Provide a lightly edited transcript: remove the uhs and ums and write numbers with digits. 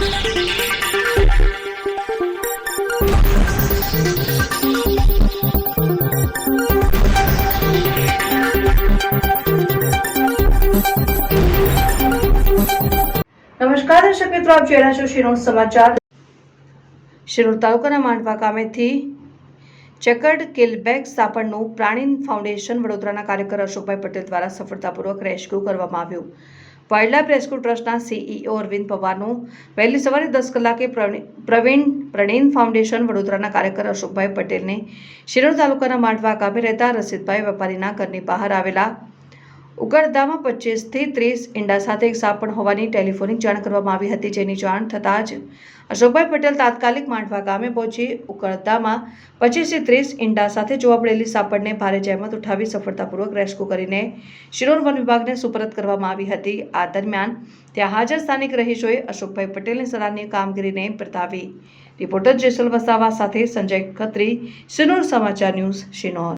નમસ્કાર દર્શક મિત્રો, આપ જોઈ રહ્યા છો શિનોર સમાચાર। શિનોર તાલુકાના માંડવા ગામેથી ચેકર્ડ કિલબેક સાપડનું પ્રાણીન ફાઉન્ડેશન વડોદરાના કાર્યકર અશોકભાઈ પટેલ દ્વારા સફળતાપૂર્વક રેસ્ક્યુ કરવામાં આવ્યું। વાઇલ્ડલાઇફ રેસ્ક્યુ ટ્રસ્ટના સીઈઓ અરવિંદ પવારનું વહેલી સવારે 10 કલાકે પ્રાણીન ફાઉન્ડેશન વડોદરાના કાર્યકર અશોકભાઈ પટેલને શિનોર તાલુકાના માંડવા ગામે રહેતા રસીદભાઈ વેપારીના ઘરની બહાર આવેલા ઉકરદામાં 25 થી 30 ઈંડા સાથે એક સાપ પણ હોવાની ટેલિફોનિક જાણ કરવામાં આવી હતી, જેની જાણ થતાં જ અશોકભાઈ પટેલ તાત્કાલિક માંડવા ગામે પહોંચી ઉકરદામાં 25 થી 30 ઈંડા સાથે જોવા મળેલી સાપડને ભારે જહેમત ઉઠાવી સફળતાપૂર્વક રેસ્ક્યુ કરીને શિનોર વન વિભાગને સુપરત કરવામાં આવી હતી। આ દરમિયાન ત્યાં હાજર સ્થાનિક રહીશોએ અશોકભાઈ પટેલની સરાહનીય કામગીરીને બિરદાવી। રિપોર્ટર જેસલ વસાવા સાથે સંજય ખત્રી, શિનોર સમાચાર ન્યૂઝ, શિનોર।